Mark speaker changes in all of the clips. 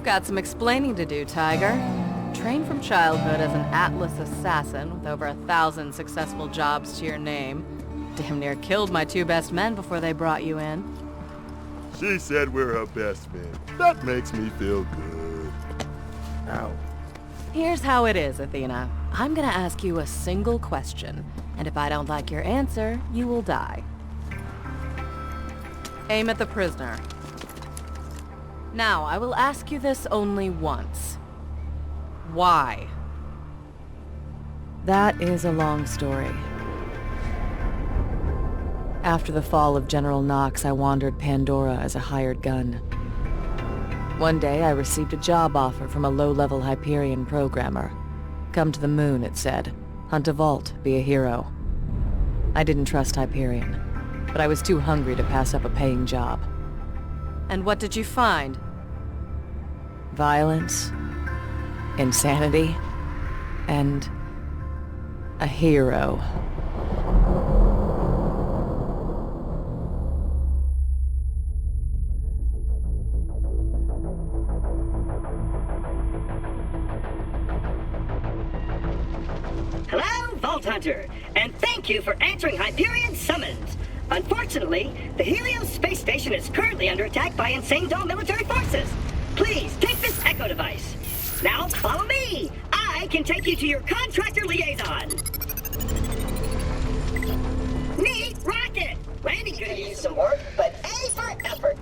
Speaker 1: got some explaining to do, Tiger. Trained from childhood as an Atlas assassin with over 1,000 successful jobs to your name. Damn near killed my 2 best men before they brought you in.
Speaker 2: She said we're her best men. That makes me feel good. Ow.
Speaker 1: Here's how it is, Athena. I'm gonna ask you a single question, and if I don't like your answer, you will die. Aim at the prisoner. Now, I will ask you this only once. Why? That is a long story. After the fall of General Knox, I wandered Pandora as a hired gun. One day, I received a job offer from a low-level Hyperion programmer. Come to the moon, it said. Hunt a vault, be a hero. I didn't trust Hyperion, but I was too hungry to pass up a paying job. And what did you find? Violence, insanity, and a hero.
Speaker 3: Hello, Vault Hunter, and thank you for answering Hyperion's summons. Unfortunately, the Helios Station is currently under attack by insane Dome military forces. Please, take this echo device. Now, follow me! I can take you to your contractor liaison. Neat rocket! Landing could have used some work, but A for effort.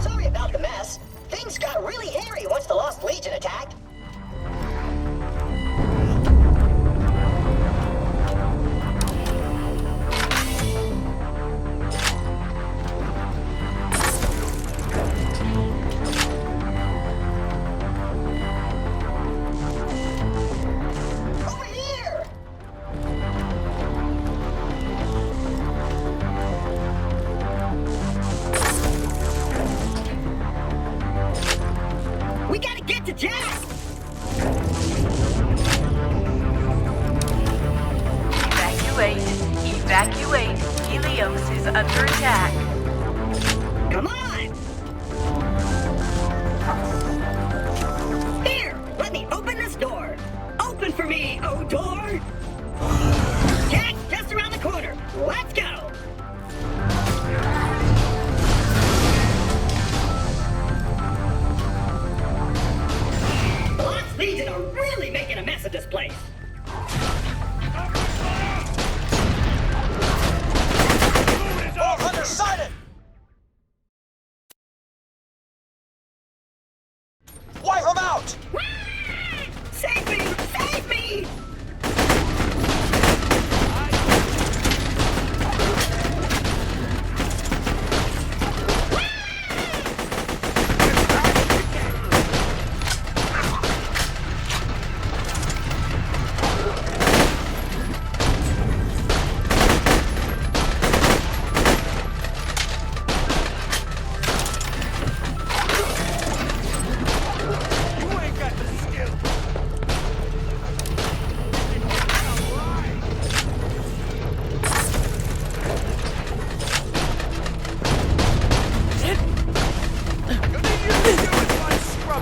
Speaker 3: Sorry about the mess. Things got really hairy once the Lost Legion attacked.
Speaker 4: Evacuate. Helios is under attack.
Speaker 3: Come on! Here, let me open this door. Open for me, oh door! Jack's just around the corner. Let's go! The Lost Legion are really making a mess of this place.
Speaker 5: Sighted! Wipe him out!
Speaker 3: Save me! Save me!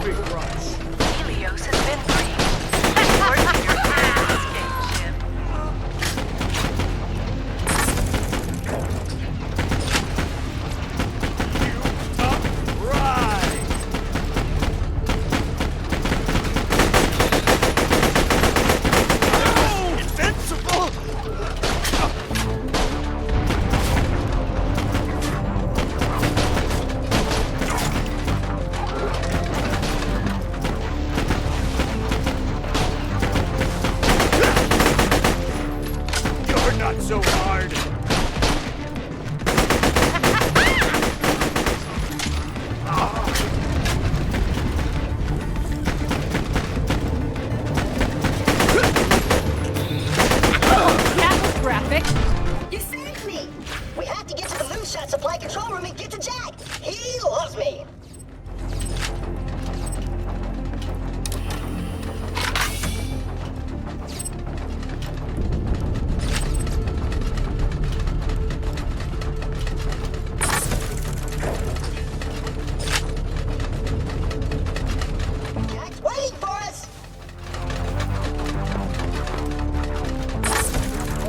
Speaker 4: Helios has been freed. Report to your escape ship.
Speaker 5: So hard.
Speaker 1: That was graphic.
Speaker 3: You saved me! We have to get to the Moonshot supply control room and get to Jack. He loves me.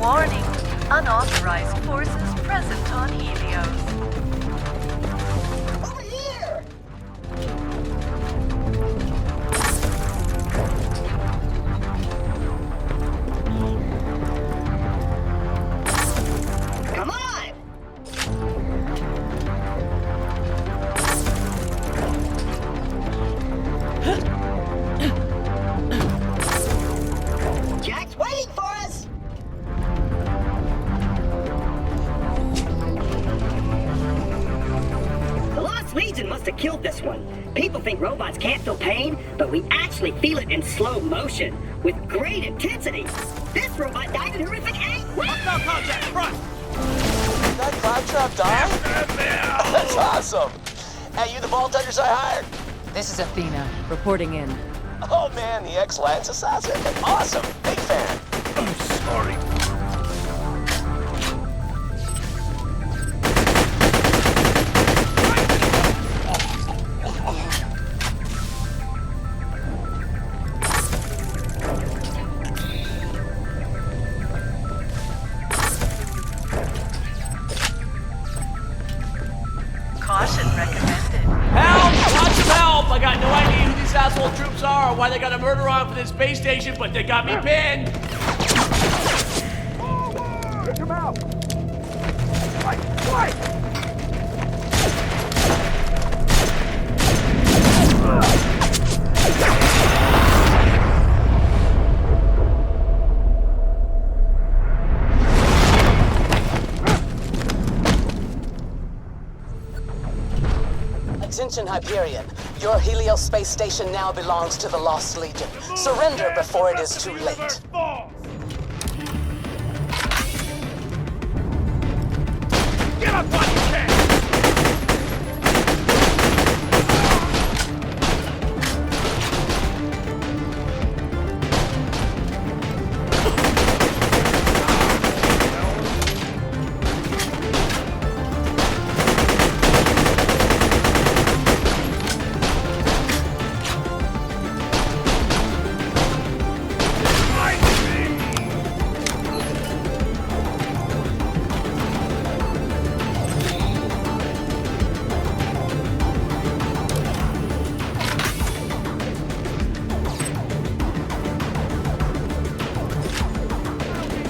Speaker 4: Warning, unauthorized forces present on Helios.
Speaker 3: Over here! Come on! Jack's waiting for us! The Lost Legion must have killed this one. People think robots can't feel pain, but we actually feel it in slow motion, with great intensity. This robot died in horrific anguish.
Speaker 5: Hostile contact, front!
Speaker 6: That Claptrap died? That's awesome. Hey, you the vault hunters I hired?
Speaker 1: This is Athena, reporting in.
Speaker 6: Oh man, the ex-Lance assassin. Awesome. Big fan.
Speaker 5: I'm sorry.
Speaker 4: Caution recommended.
Speaker 7: Help! Want some help! I got no idea who these asshole troops are or why they got a murder on for this space station, but they got me pinned!
Speaker 5: Come out! Fight!
Speaker 6: Attention, Hyperion. Your Helios Space Station now belongs to the Lost Legion. Surrender before it is too late.
Speaker 5: Get up on your head!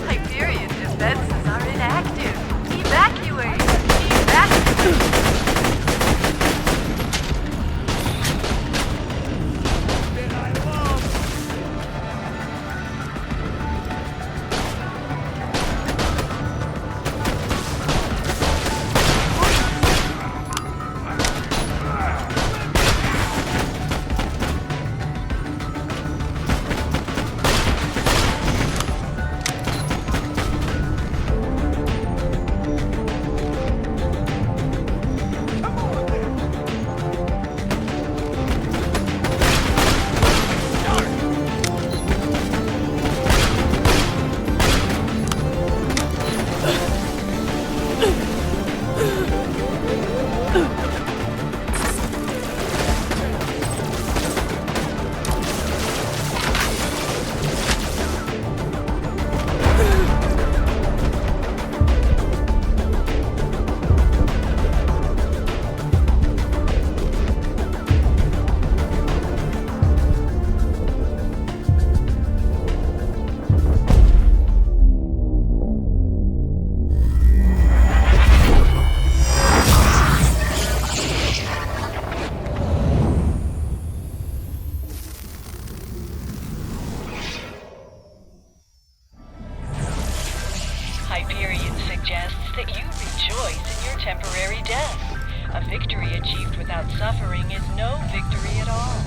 Speaker 4: Hyperion defenses are inactive. Evacuate! Evacuate! Hyperion suggests that you rejoice in your temporary death. A victory achieved without suffering is no victory at all.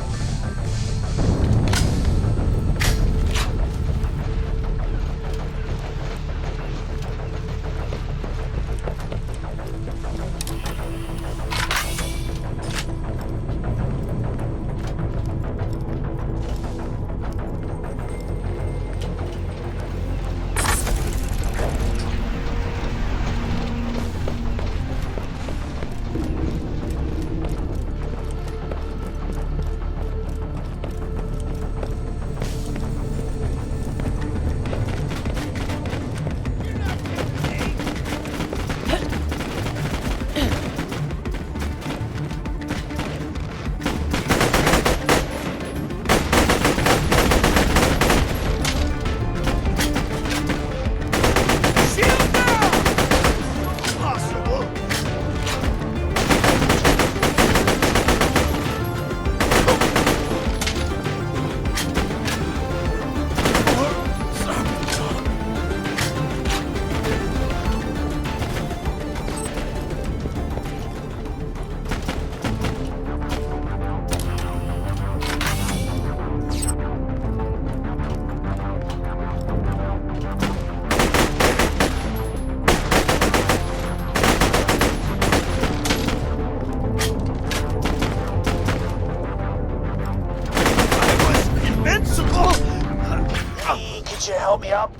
Speaker 6: help me up?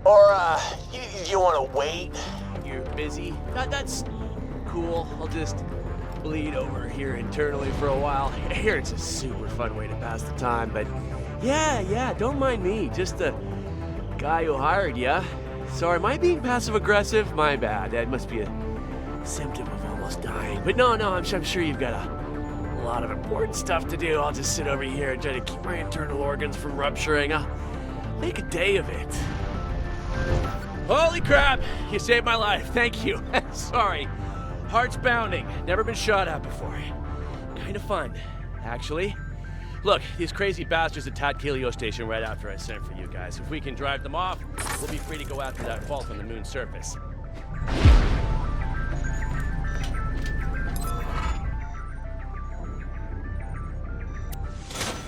Speaker 6: Or, you wanna wait?
Speaker 7: You're busy? That's cool. I'll just bleed over here internally for a while. I hear it's a super fun way to pass the time, but yeah, don't mind me. Just the guy who hired ya. Sorry, am I being passive-aggressive? My bad. That must be a symptom of almost dying. But no, I'm sure you've got a lot of important stuff to do. I'll just sit over here and try to keep my internal organs from rupturing. I'll make a day of it. Holy crap! You saved my life. Thank you. Sorry. Heart's pounding. Never been shot at before. Kind of fun, actually. Look, these crazy bastards attacked Helios Station right after I sent for you guys. If we can drive them off, we'll be free to go after that vault on the moon's surface.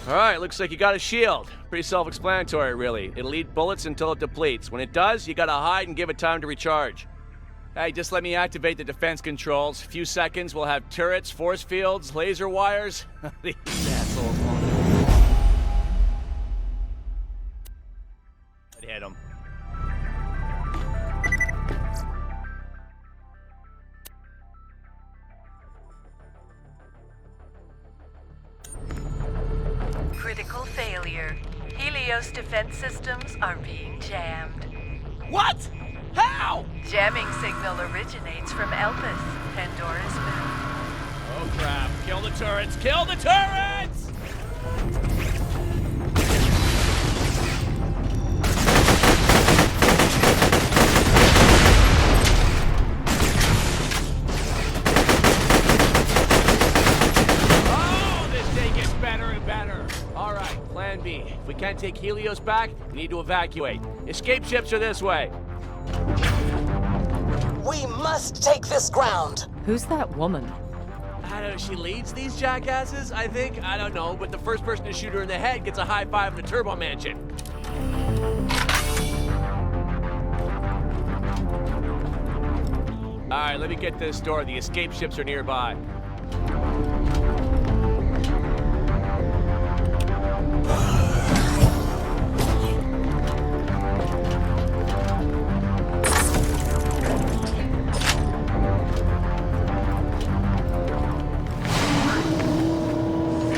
Speaker 7: Alright, looks like you got a shield. Pretty self-explanatory, really. It'll eat bullets until it depletes. When it does, you gotta hide and give it time to recharge. Hey, just let me activate the defense controls. Few seconds, we'll have turrets, force fields, laser wires. These assholes won't. I'd hit them.
Speaker 8: Critical failure. Helios defense systems are being jammed.
Speaker 7: What? How?
Speaker 8: Jamming signal originates from Elpis, Pandora's moon.
Speaker 7: Oh crap. Kill the turrets! Kill the turrets! Oh, this day gets better and better. All right, plan B. If we can't take Helios back, we need to evacuate. Escape ships are this way.
Speaker 6: We must take this ground.
Speaker 1: Who's that woman?
Speaker 7: I don't know, she leads these jackasses, I think? I don't know, but the first person to shoot her in the head gets a high five in the Turbo Mansion. Alright, let me get this door. The escape ships are nearby.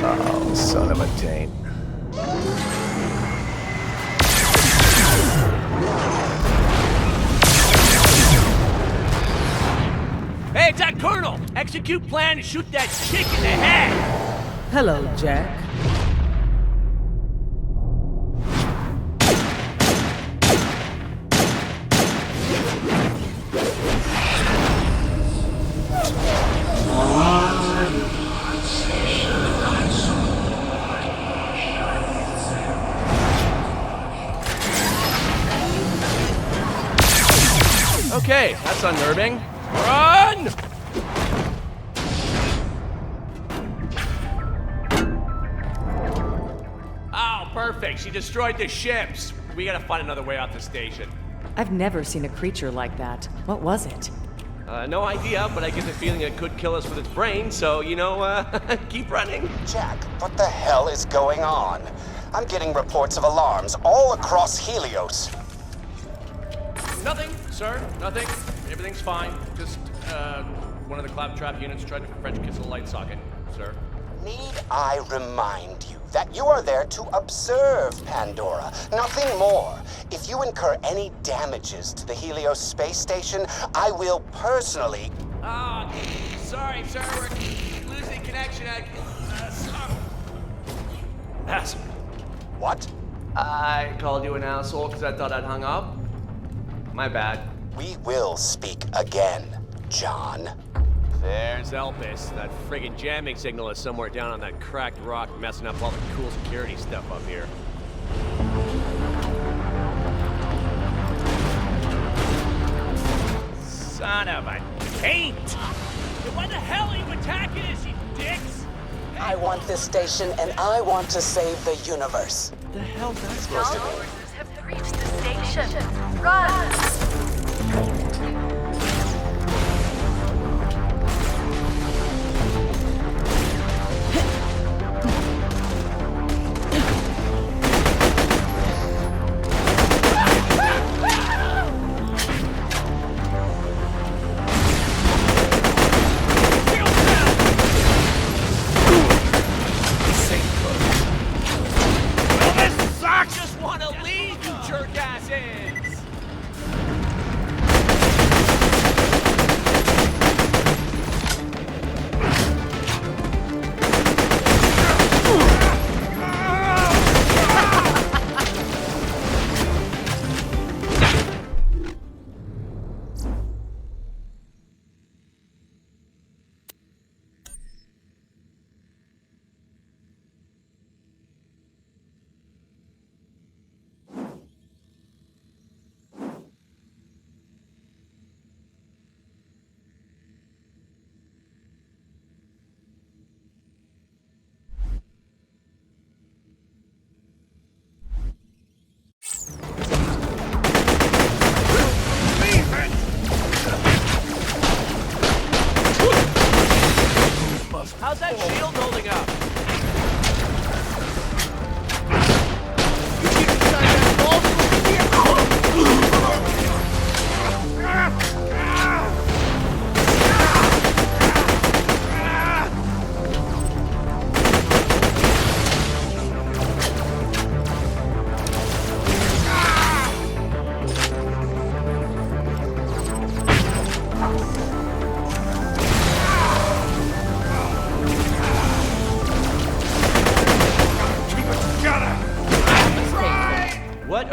Speaker 5: Oh, son of a taint.
Speaker 7: Hey, it's that Colonel! Execute plan and shoot that chick in the head!
Speaker 1: Hello, Jack.
Speaker 7: Okay, that's unnerving. Run! Oh, perfect. She destroyed the ships. We gotta find another way out the station.
Speaker 1: I've never seen a creature like that. What was it?
Speaker 7: No idea, but I get the feeling it could kill us with its brain, so, keep running.
Speaker 6: Jack, what the hell is going on? I'm getting reports of alarms all across Helios.
Speaker 7: Nothing, sir. Nothing. Everything's fine. Just, one of the claptrap units tried to French kiss a light socket, sir.
Speaker 6: Need I remind you that you are there to observe Pandora, nothing more. If you incur any damages to the Helios space station, I will personally...
Speaker 7: Sorry, sir. We're losing connection. Asshole.
Speaker 6: What?
Speaker 7: I called you an asshole because I thought I'd hung up. My bad.
Speaker 6: We will speak again, John.
Speaker 7: There's Elpis. That friggin' jamming signal is somewhere down on that cracked rock, messing up all the cool security stuff up here. Son of a taint! Why the hell are you attacking us, you dicks?
Speaker 9: I want this station, and I want to save the universe.
Speaker 7: What the hell's that supposed to be?
Speaker 8: Forces have reached the station. Run!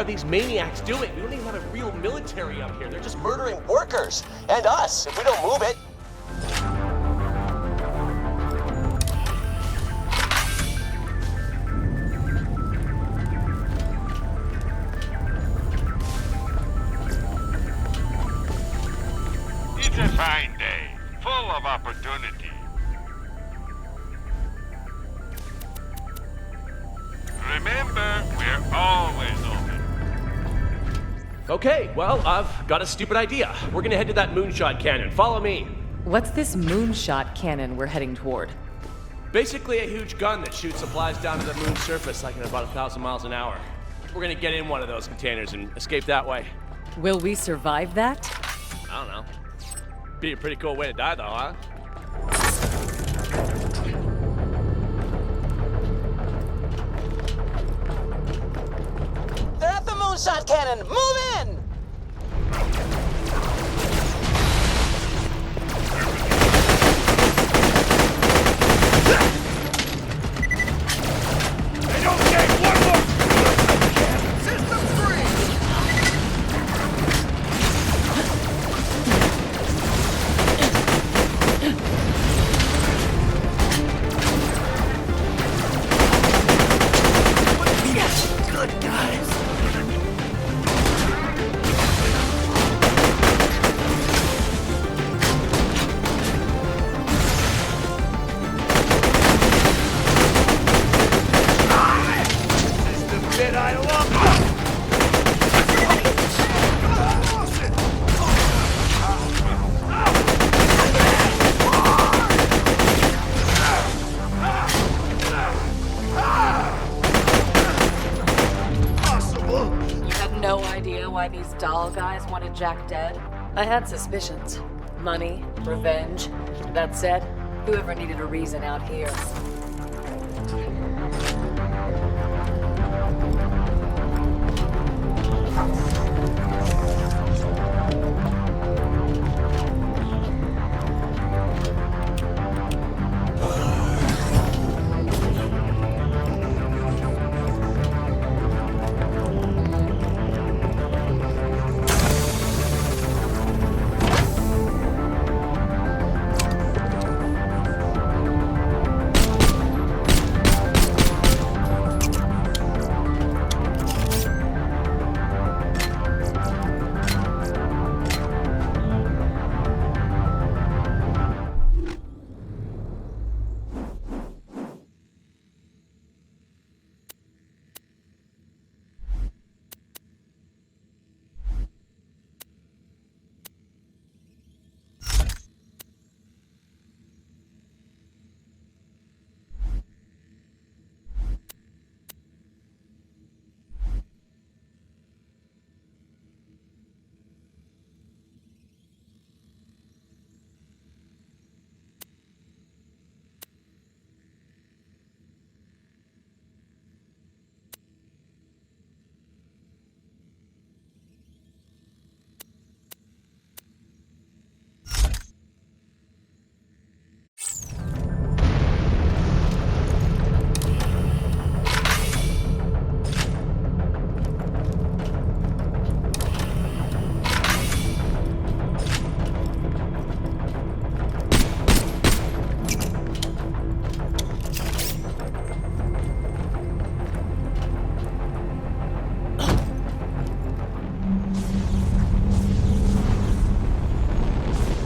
Speaker 7: are these maniacs doing? We don't even have a real military up here. They're just murdering.
Speaker 6: Murdering workers. And us, if we don't move it.
Speaker 10: It's a fine day, full of opportunity. Remember, we're always open.
Speaker 7: Okay, well, I've got a stupid idea. We're gonna head to that Moonshot cannon. Follow me.
Speaker 1: What's this Moonshot cannon we're heading toward?
Speaker 7: Basically a huge gun that shoots supplies down to the moon's surface like at about 1,000 miles an hour. We're gonna get in one of those containers and escape that way.
Speaker 1: Will we survive that?
Speaker 7: I don't know. Be a pretty cool way to die though, huh?
Speaker 9: They're at the Moonshot cannon! Move in!
Speaker 5: They don't take one more! System 3! Good guys! Bit I love. Possible.
Speaker 9: You had no idea why these doll guys wanted Jack dead?
Speaker 1: I had suspicions. Money, revenge. That said, whoever needed a reason out here.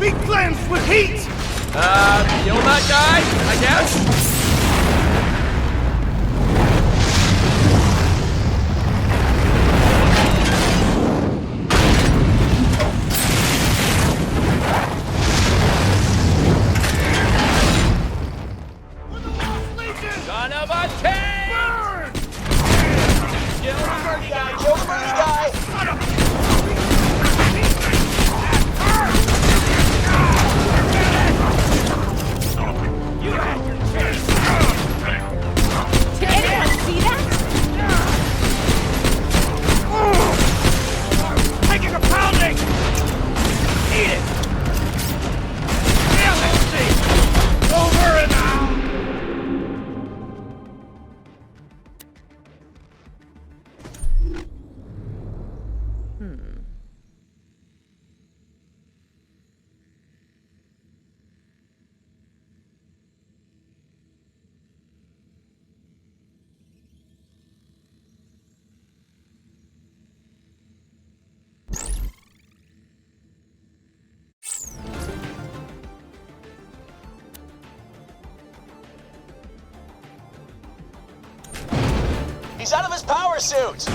Speaker 5: Be cleansed with heat!
Speaker 7: Kill that guy, I guess? Son of a tank!
Speaker 5: Burn!
Speaker 7: Kill the birdie guy!
Speaker 6: Kill the birdie guy!
Speaker 5: You had your chance!
Speaker 1: Did anyone see that?
Speaker 5: Taking a pounding! Eat it! Damn it, see! Over and out!
Speaker 7: He's out of his power suit!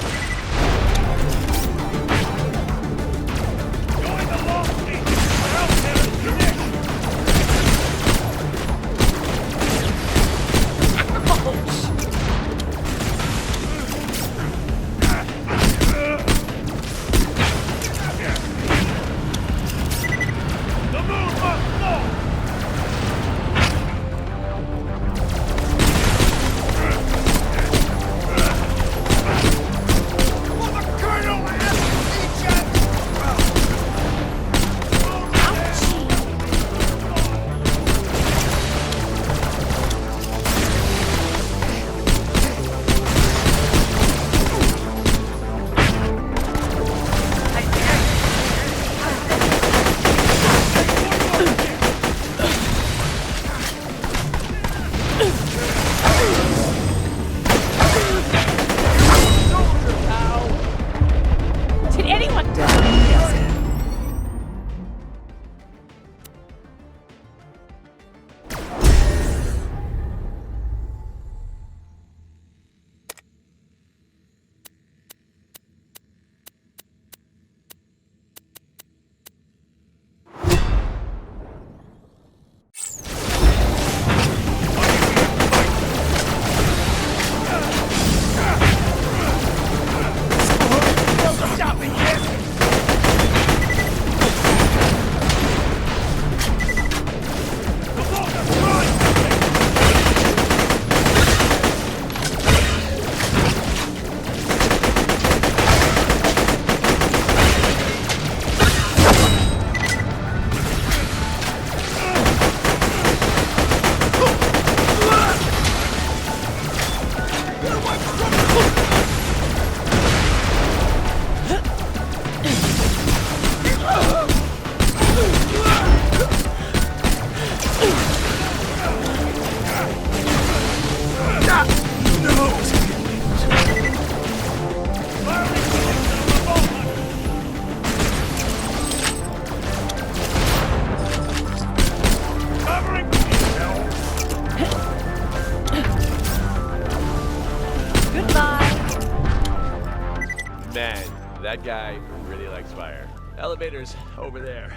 Speaker 7: That guy really likes fire. Elevator's over there.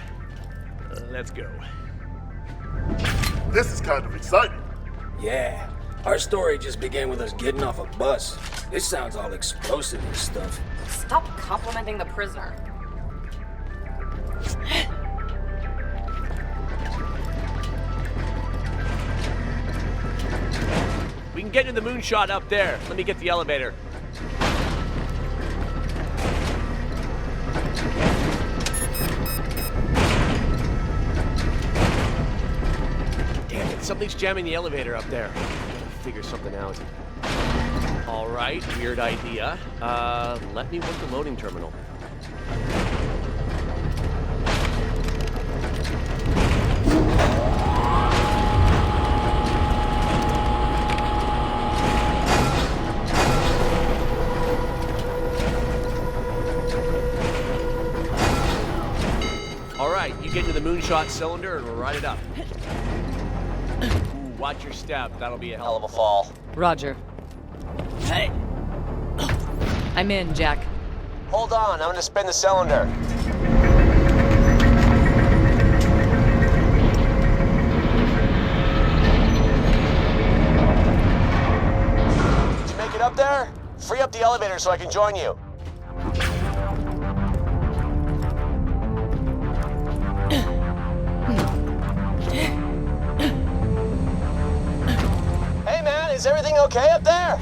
Speaker 7: Let's go.
Speaker 2: This is kind of exciting.
Speaker 5: Yeah. Our story just began with us getting off a bus. This sounds all explosive and stuff.
Speaker 11: Stop complimenting the prisoner.
Speaker 7: We can get into the Moonshot up there. Let me get the elevator. Damn it, something's jamming the elevator up there. Gotta figure something out. All right, weird idea. Let me work the loading terminal. You get to the Moonshot cylinder and we'll ride it up. Ooh, watch your step. That'll be a hell of a fall.
Speaker 1: Roger.
Speaker 5: Hey.
Speaker 1: I'm in, Jack.
Speaker 6: Hold on, I'm gonna spin the cylinder. Did you make it up there? Free up the elevator so I can join you. Is everything okay up there?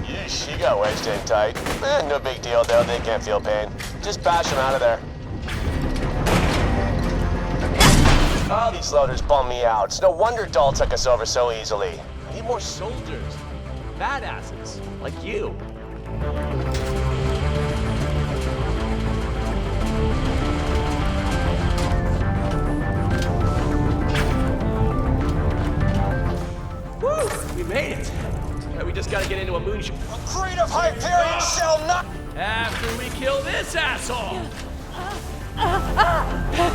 Speaker 6: Yeesh, you got wedged in tight. No big deal though, they can't feel pain. Just bash them out of there. Oh, these loaders bum me out. It's no wonder Dahl took us over so easily.
Speaker 7: I need more soldiers. Badasses, like you. We made it. We just gotta get into a Moonshot.
Speaker 6: A creed of Hyperion shall not.
Speaker 7: After we kill this asshole. Great.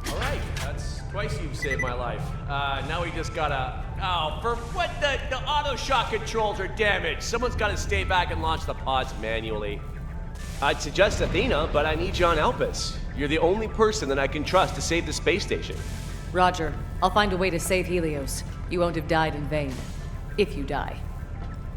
Speaker 7: Alright, that's twice you've saved my life. Now we just gotta... Oh, for what the auto shot controls are damaged. Someone's gotta stay back and launch the pods manually. I'd suggest Athena, but I need you on Elpis. You're the only person that I can trust to save the space station.
Speaker 1: Roger. I'll find a way to save Helios. You won't have died in vain. If you die.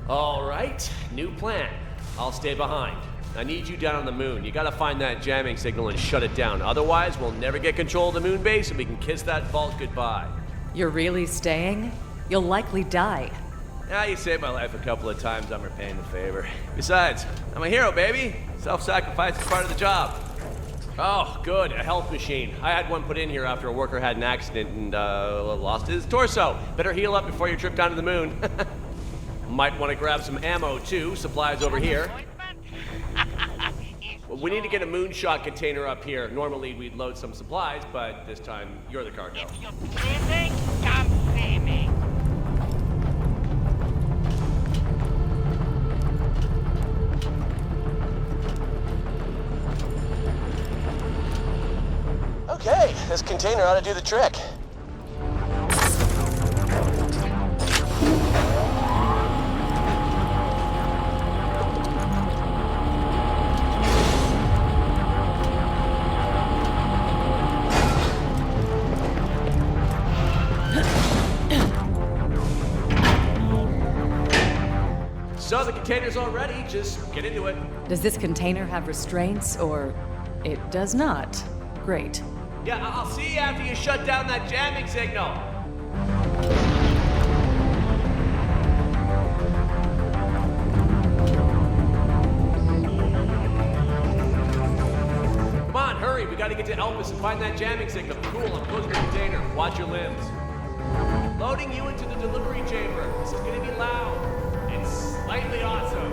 Speaker 7: Alright, new plan. I'll stay behind. I need you down on the moon. You gotta find that jamming signal and shut it down. Otherwise, we'll never get control of the moon base and we can kiss that vault goodbye.
Speaker 1: You're really staying? You'll likely die.
Speaker 7: Yeah, you saved my life a couple of times. I'm repaying the favor. Besides, I'm a hero, baby. Self-sacrifice is part of the job. Oh, good. A health machine. I had one put in here after a worker had an accident and lost his torso. Better heal up before your trip down to the moon. Might want to grab some ammo, too. Supplies over here. We need to get a Moonshot container up here. Normally, we'd load some supplies, but this time, you're the cargo.
Speaker 10: If you're busy, come see me.
Speaker 6: Okay, this container ought to do the trick.
Speaker 7: So the container's all ready. Just get into it.
Speaker 1: Does this container have restraints, or it does not? Great.
Speaker 7: Yeah, I'll see you after you shut down that jamming signal. Come on, hurry. We gotta get to Elpis and find that jamming signal. Cool, I'm closing the container. Watch your limbs. Loading you into the delivery chamber. This is gonna be loud. It's slightly awesome.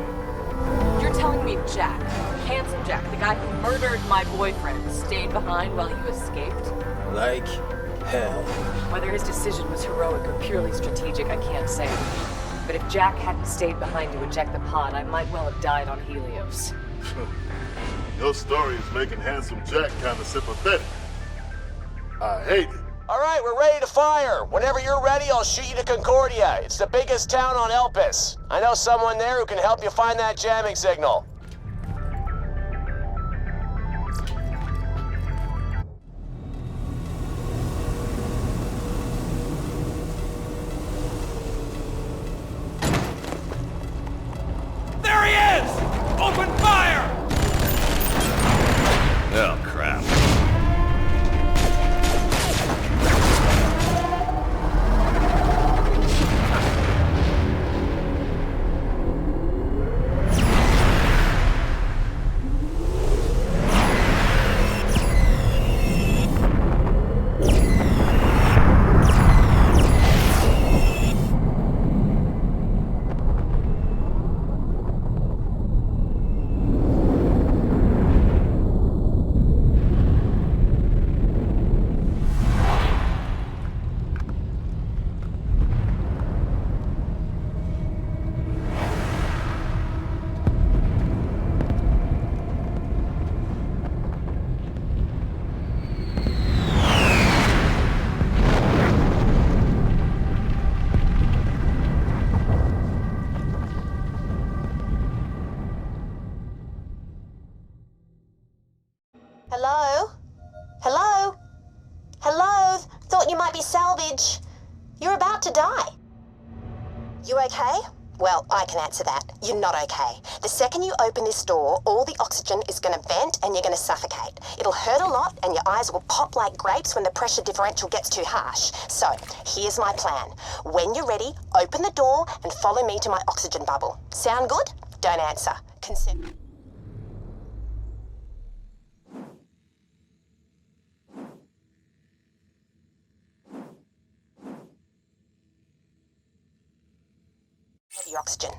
Speaker 11: You're telling me Jack, Handsome Jack, the guy who murdered my boyfriend, stayed behind while you escaped?
Speaker 5: Like hell.
Speaker 11: Whether his decision was heroic or purely strategic, I can't say. But if Jack hadn't stayed behind to eject the pod, I might well have died on Helios.
Speaker 2: Your story is making Handsome Jack kind of sympathetic. I hate it.
Speaker 6: All right, we're ready to fire. Whenever you're ready, I'll shoot you to Concordia. It's the biggest town on Elpis. I know someone there who can help you find that jamming signal.
Speaker 7: There he is! Open fire!
Speaker 10: Oh, crap.
Speaker 12: Hello? Hello? Hello? Thought you might be salvage. You're about to die. You okay? Well, I can answer that. You're not okay. The second you open this door, all the oxygen is going to vent and you're going to suffocate. It'll hurt a lot and your eyes will pop like grapes when the pressure differential gets too harsh. So, here's my plan. When you're ready, open the door and follow me to my oxygen bubble. Sound good? Don't answer. Consider... your oxygen.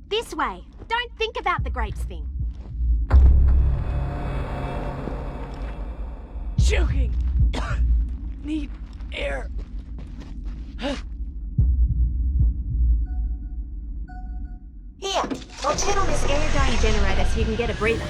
Speaker 13: This way. Don't think about the grapes thing.
Speaker 7: Choking! Need air.
Speaker 13: Here, I'll turn on this aerodyne generator so you can get a breather.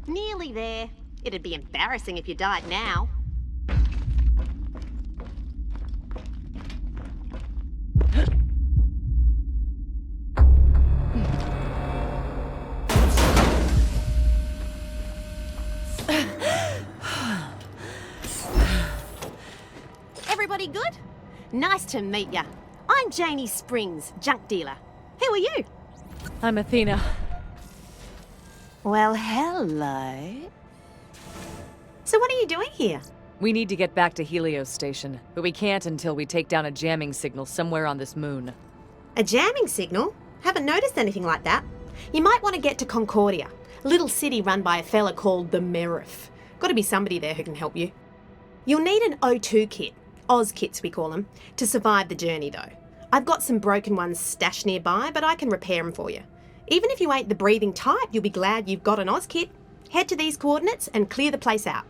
Speaker 13: Nearly there. It'd be embarrassing if you died now. Everybody good? Nice to meet ya. I'm Janie Springs, junk dealer. Who are you?
Speaker 1: I'm Athena.
Speaker 13: Well, hello. So what are you doing here?
Speaker 1: We need to get back to Helios Station, but we can't until we take down a jamming signal somewhere on this moon.
Speaker 13: A jamming signal? Haven't noticed anything like that. You might want to get to Concordia, a little city run by a fella called the Merif. Got to be somebody there who can help you. You'll need an O2 kit, Oz kits we call them, to survive the journey though. I've got some broken ones stashed nearby, but I can repair them for you. Even if you ain't the breathing type, you'll be glad you've got an Oz kit. Head to these coordinates and clear the place out.